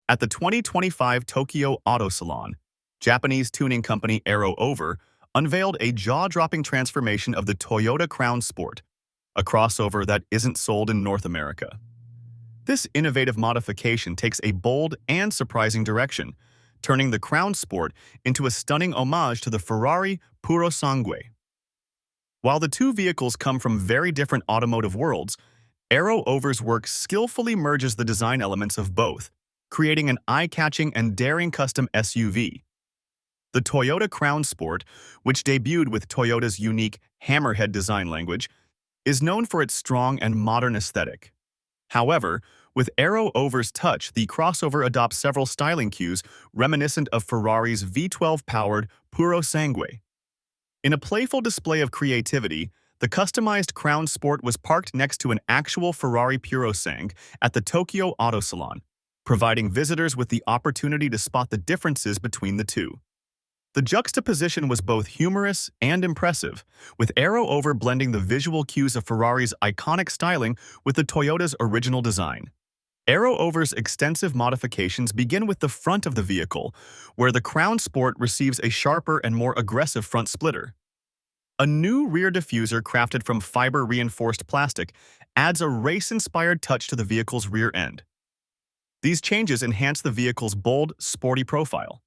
At the 2025 Tokyo Auto Salon, Japanese tuning company Aero Over unveiled a jaw-dropping transformation of the Toyota Crown Sport, a crossover that isn't sold in North America. This innovative modification takes a bold and surprising direction, turning the Crown Sport into a stunning homage to the Ferrari Purosangue. While the two vehicles come from very different automotive worlds, Aero Over's work skillfully merges the design elements of both, creating an eye-catching and daring custom SUV. The Toyota Crown Sport, which debuted with Toyota's unique hammerhead design language, is known for its strong and modern aesthetic. However, with Aero Over's touch, the crossover adopts several styling cues reminiscent of Ferrari's V12-powered Purosangue. In a playful display of creativity, the customized Crown Sport was parked next to an actual Ferrari Purosangue at the Tokyo Auto Salon, providing visitors with the opportunity to spot the differences between the two. The juxtaposition was both humorous and impressive, with Aero Over blending the visual cues of Ferrari's iconic styling with the Toyota's original design. Aero Over's extensive modifications begin with the front of the vehicle, where the Crown Sport receives a sharper and more aggressive front splitter. A new rear diffuser crafted from fiber-reinforced plastic adds a race-inspired touch to the vehicle's rear end. These changes enhance the vehicle's bold, sporty profile.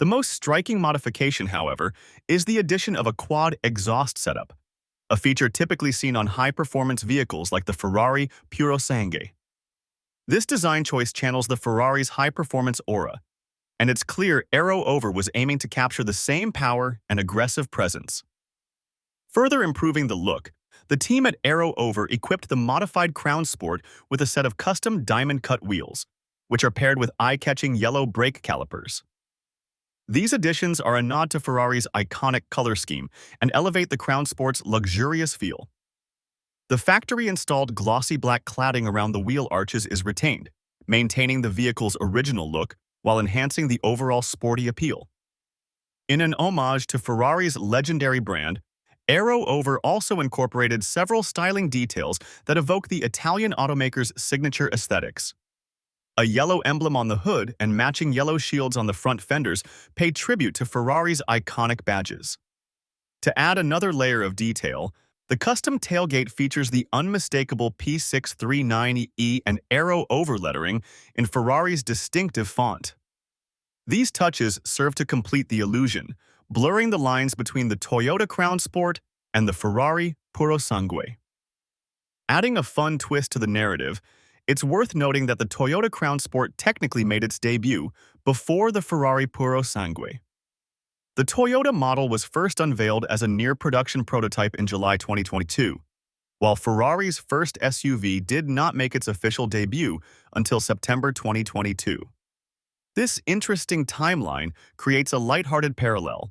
The most striking modification, however, is the addition of a quad exhaust setup, a feature typically seen on high-performance vehicles like the Ferrari Purosangue. This design choice channels the Ferrari's high-performance aura, and it's clear Aero Over was aiming to capture the same power and aggressive presence. Further improving the look, the team at Aero Over equipped the modified Crown Sport with a set of custom diamond-cut wheels, which are paired with eye-catching yellow brake calipers. These additions are a nod to Ferrari's iconic color scheme and elevate the Crown Sport's luxurious feel. The factory-installed glossy black cladding around the wheel arches is retained, maintaining the vehicle's original look while enhancing the overall sporty appeal. In an homage to Ferrari's legendary brand, Aero Over also incorporated several styling details that evoke the Italian automaker's signature aesthetics. A yellow emblem on the hood and matching yellow shields on the front fenders pay tribute to Ferrari's iconic badges. To add another layer of detail, the custom tailgate features the unmistakable P639E and Aero Over lettering in Ferrari's distinctive font. These touches serve to complete the illusion, blurring the lines between the Toyota Crown Sport and the Ferrari Purosangue. Adding a fun twist to the narrative, it's worth noting that the Toyota Crown Sport technically made its debut before the Ferrari Purosangue. The Toyota model was first unveiled as a near-production prototype in July 2022, while Ferrari's first SUV did not make its official debut until September 2022. This interesting timeline creates a lighthearted parallel,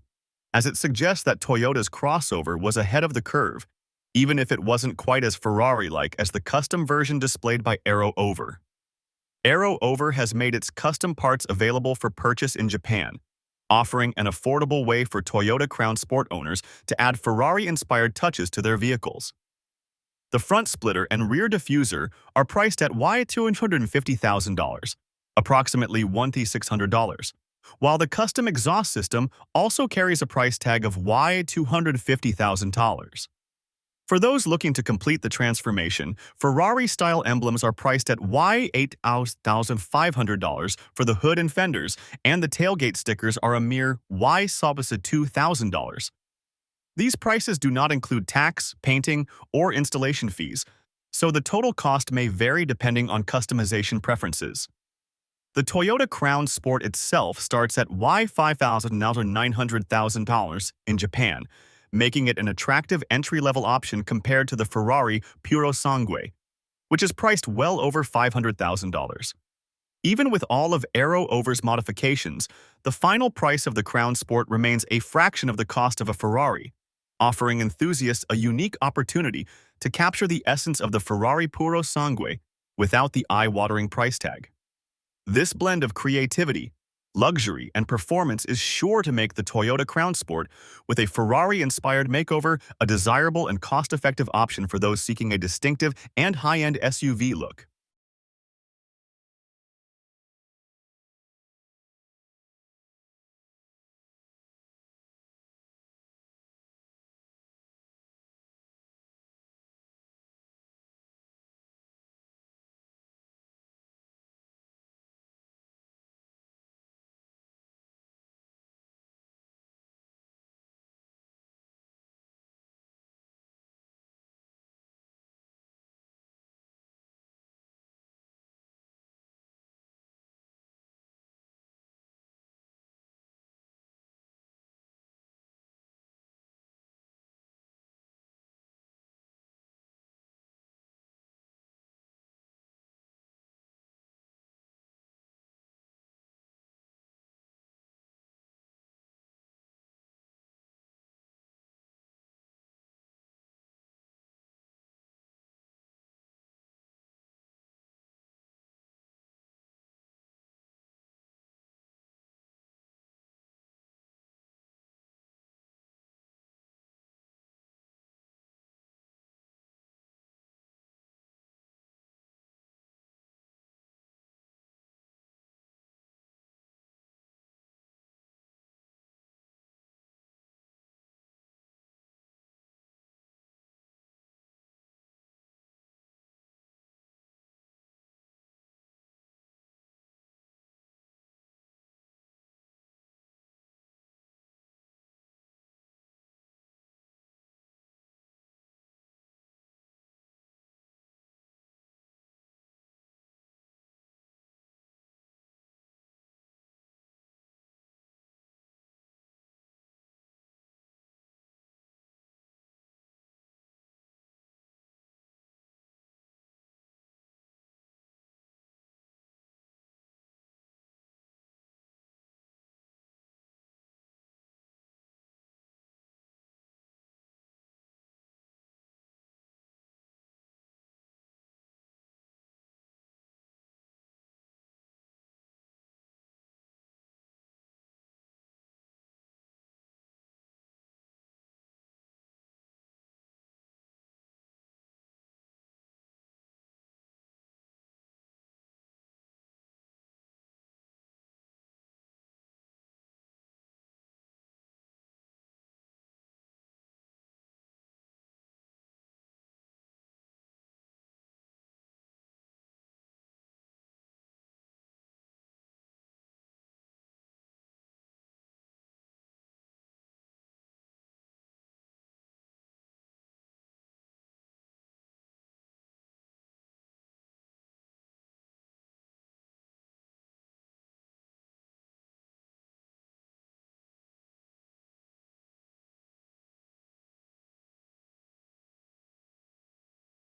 as it suggests that Toyota's crossover was ahead of the curve, even if it wasn't quite as Ferrari-like as the custom version displayed by Aero Over. Aero Over has made its custom parts available for purchase in Japan, offering an affordable way for Toyota Crown Sport owners to add Ferrari-inspired touches to their vehicles. The front splitter and rear diffuser are priced at $250,000, approximately $1,600, while the custom exhaust system also carries a price tag of $250,000. For those looking to complete the transformation, Ferrari-style emblems are priced at $8,500 for the hood and fenders, and the tailgate stickers are a mere $2,000. These prices do not include tax, painting, or installation fees, so the total cost may vary depending on customization preferences. The Toyota Crown Sport itself starts at $5,900 in Japan, making it an attractive entry-level option compared to the Ferrari Purosangue, which is priced well over $500,000. Even with all of Aero Over's modifications, the final price of the Crown Sport remains a fraction of the cost of a Ferrari, offering enthusiasts a unique opportunity to capture the essence of the Ferrari Purosangue without the eye-watering price tag. This blend of creativity, luxury, and performance is sure to make the Toyota Crown Sport with a Ferrari-inspired makeover a desirable and cost-effective option for those seeking a distinctive and high-end SUV look.